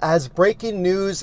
As breaking news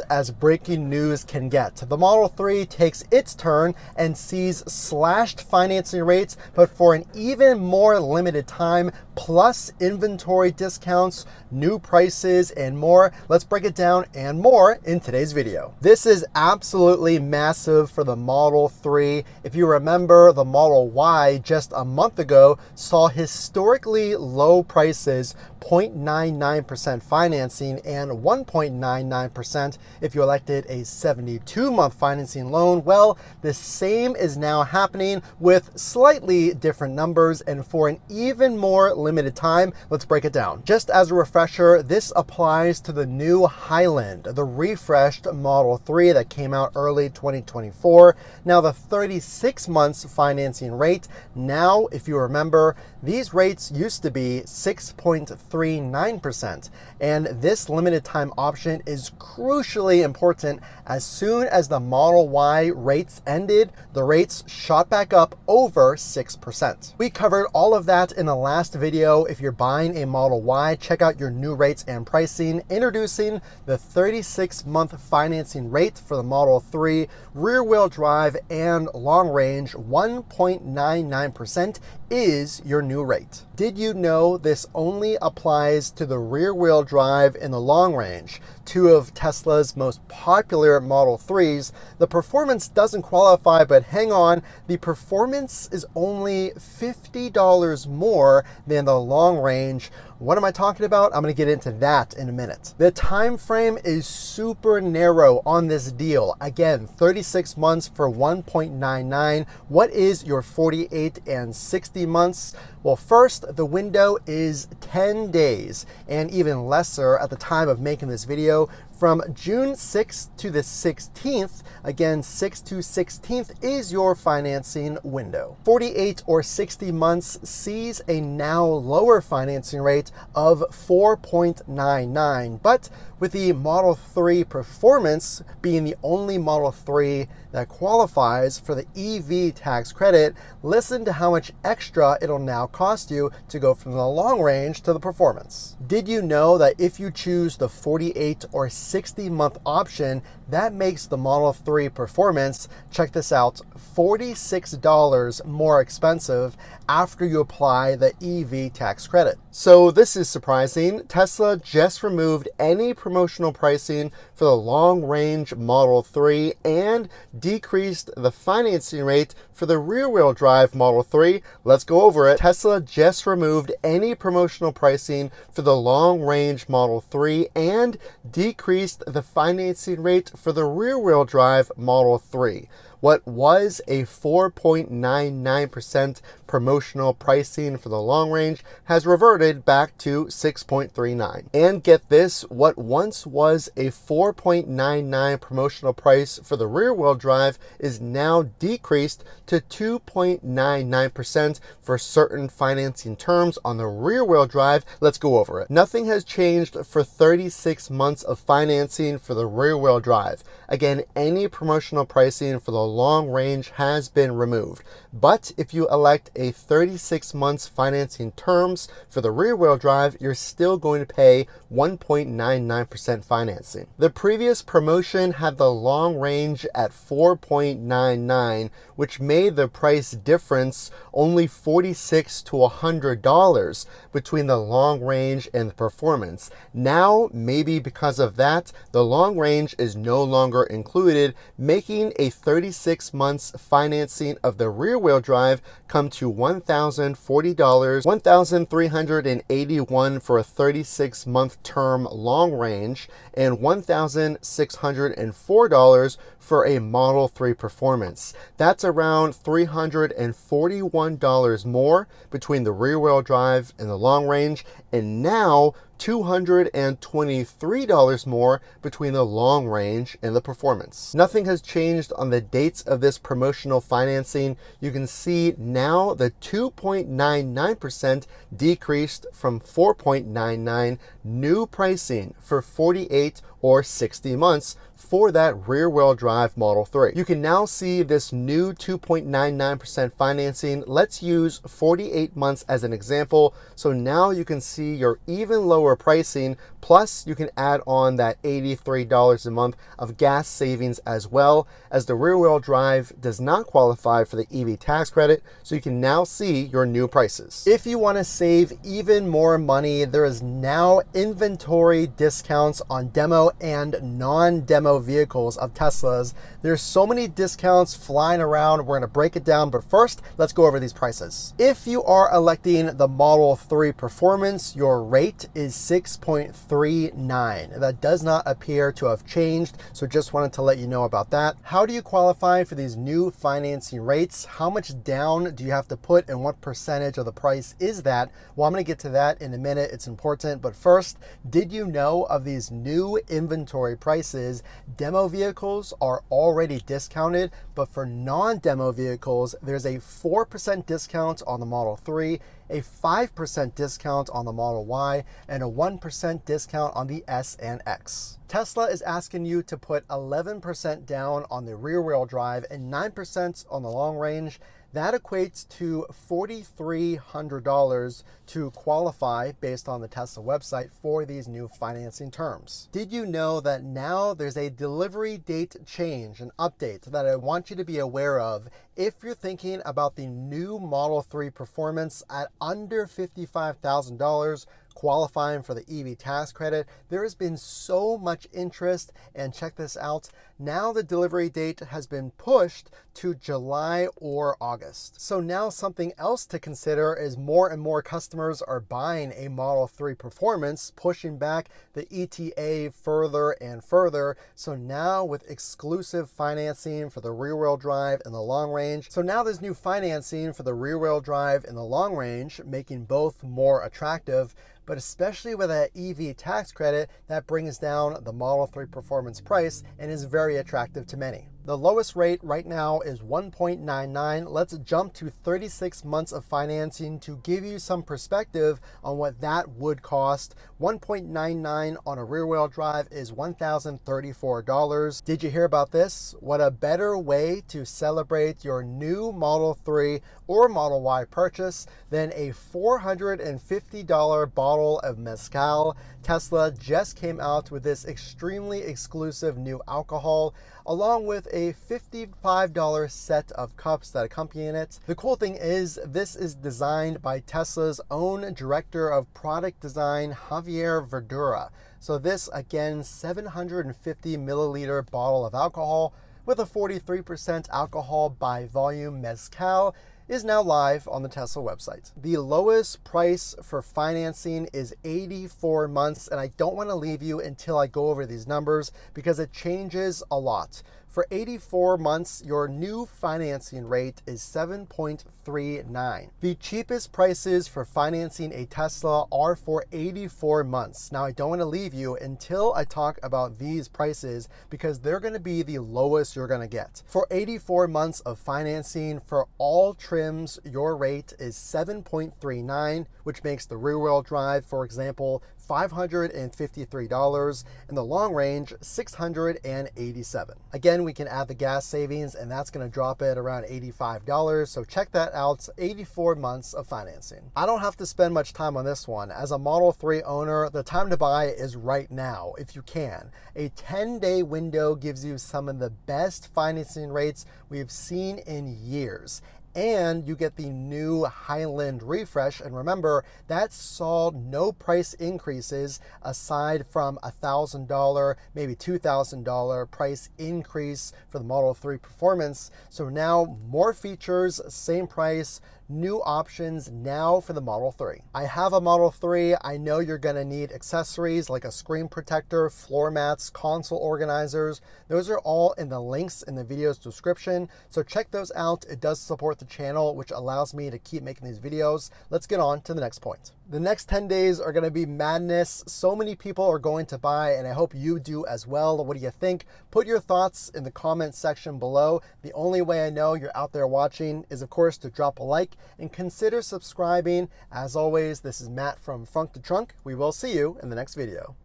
can get. The Model 3 takes its turn and sees slashed financing rates, but for an even more limited time, plus inventory discounts, new prices, and more. Let's break it down and more in today's video. This is absolutely massive for the Model 3. If you remember, the Model Y just a month ago saw historically low prices, 0.99% financing and 1.99% if you elected a 72-month financing loan. Well, the same is now happening with slightly different numbers and for an even more limited time. Let's break it down. Just as a refresher, this applies to the new Highland, the refreshed Model 3 that came out early 2024. Now the 36 months financing rate, now if you remember, these rates used to be 6.39%, and this limited time option is crucially important. As soon as the Model Y rates ended, the rates shot back up over 6%. We covered all of that in the last video. If you're buying a Model Y, check out your new rates and pricing. Introducing the 36-month financing rate for the Model 3, rear-wheel drive and long range, 1.99% is your new rate. Did you know this only applies to the rear-wheel drive and the long range, two of Tesla's most popular Model 3s? The performance doesn't qualify, but hang on, the performance is only $50 more than the long range. What am I talking about? I'm going to get into that in a minute. The time frame is super narrow on this deal. Again, 36 months for 1.99. What is your 48 and 60 months? Well, first, the window is 10 days and even lesser at the time of making this video. From June 6th to the 16th, again, 6th to 16th is your financing window. 48 or 60 months sees a now lower financing rate of 4.99, but with the Model 3 Performance being the only Model 3 that qualifies for the EV tax credit, listen to how much extra it'll now cost you to go from the long range to the Performance. Did you know that if you choose the 48 or 60-month option, that makes the Model 3 Performance, check this out, $46 more expensive after you apply the EV tax credit? So this is surprising. Tesla just removed any promotional pricing for the long-range Model 3 and decreased the financing rate for the rear-wheel drive Model 3. Let's go over it. Tesla just removed any promotional pricing for the long-range Model 3 and decreased the financing rate for the rear-wheel drive Model 3. What was a 4.99% promotional pricing for the long range has reverted back to 6.39. And get this, what once was a 4.99 promotional price for the rear wheel drive is now decreased to 2.99% for certain financing terms on the rear wheel drive. Let's go over it. Nothing has changed for 36 months of financing for the rear wheel drive. Again, any promotional pricing for the long range has been removed. But if you elect a 36 months financing terms for the rear wheel drive, you're still going to pay 1.99% financing. The previous promotion had the long range at 4.99, which made the price difference only $46 to $100 between the long range and the Performance. Now, maybe because of that, the long range is no longer included, making a 36 months financing of the rear wheel drive come to $1,040, $1,381 for a 36 month term long range, and $1,604 for a Model 3 Performance. That's around $341 more between the rear wheel drive and the long range, and now $223 more between the long range and the Performance. Nothing has changed on the dates of this promotional financing. You can see now the 2.99% decreased from 4.99. New pricing for 48 or 60 months for that rear-wheel drive Model 3. You can now see this new 2.99% financing. Let's use 48 months as an example. So now you can see your even lower pricing, plus you can add on that $83 a month of gas savings, as well as the rear-wheel drive does not qualify for the EV tax credit. So you can now see your new prices. If you want to save even more money, there is now inventory discounts on demo and non-demo vehicles of Teslas. There's so many discounts flying around. We're going to break it down, but first, let's go over these prices. If you are electing the Model 3 Performance, your rate is 6.39. That does not appear to have changed, so just wanted to let you know about that. How do you qualify for these new financing rates? How much down do you have to put, and what percentage of the price is that? Well, I'm going to get to that in a minute. It's important, but first, did you know of these new inventory prices? Demo vehicles are already discounted, but for non-demo vehicles, there's a 4% discount on the Model 3, a 5% discount on the Model Y, and a 1% discount on the S and X. Tesla is asking you to put 11% down on the rear-wheel drive and 9% on the long range. That equates to $4,300 to qualify based on the Tesla website for these new financing terms. Did you know that now there's a delivery date change, an update that I want you to be aware of if you're thinking about the new Model 3 Performance at under $55,000 qualifying for the EV tax credit? There has been so much interest, and check this out. Now the delivery date has been pushed to July or August. So now something else to consider is more and more customers are buying a Model 3 Performance, pushing back the ETA further and further. So now with exclusive financing for the rear-wheel drive and the long range. So now there's new financing for the rear-wheel drive and the long range, making both more attractive. But especially with that EV tax credit, that brings down the Model 3 Performance price and is very attractive to many. The lowest rate right now is 1.99. Let's jump to 36 months of financing to give you some perspective on what that would cost. 1.99 on a rear-wheel drive is $1,034. Did you hear about this? What a better way to celebrate your new Model 3 or Model Y purchase than a $450 bottle of mezcal. Tesla just came out with this extremely exclusive new alcohol, along with a $55 set of cups that accompany it. The cool thing is, this is designed by Tesla's own director of product design, Javier Verdura. So this, again, 750 milliliter bottle of alcohol with a 43% alcohol by volume mezcal is now live on the Tesla website. The lowest price for financing is 84 months, and I don't want to leave you until I go over these numbers because it changes a lot. For 84 months, your new financing rate is 7.39. The cheapest prices for financing a Tesla are for 84 months. Now, I don't want to leave you until I talk about these prices because they're going to be the lowest you're going to get. For 84 months of financing for all trims, your rate is 7.39, which makes the rear-wheel drive, for example, $553, and the long range $687. Again, we can add the gas savings, and that's going to drop it around $85. So check that out, 84 months of financing. I don't have to spend much time on this one. As a Model 3 owner, the time to buy is right now, if you can. A 10-day window gives you some of the best financing rates we've seen in years. And you get the new Highland refresh. And remember, that saw no price increases aside from $1,000, maybe $2,000 price increase for the Model 3 Performance. So now more features, same price, new options now for the Model 3. I have a Model 3. I know you're going to need accessories like a screen protector, floor mats, console organizers. Those are all in the links in the video's description. So check those out. It does support the channel, which allows me to keep making these videos. Let's get on to the next point. The next 10 days are going to be madness. So many people are going to buy, and I hope you do as well. What do you think? Put your thoughts in the comment section below. The only way I know you're out there watching is, of course, to drop a like and consider subscribing. As always, this is Matt from Frunk to Trunk. We will see you in the next video.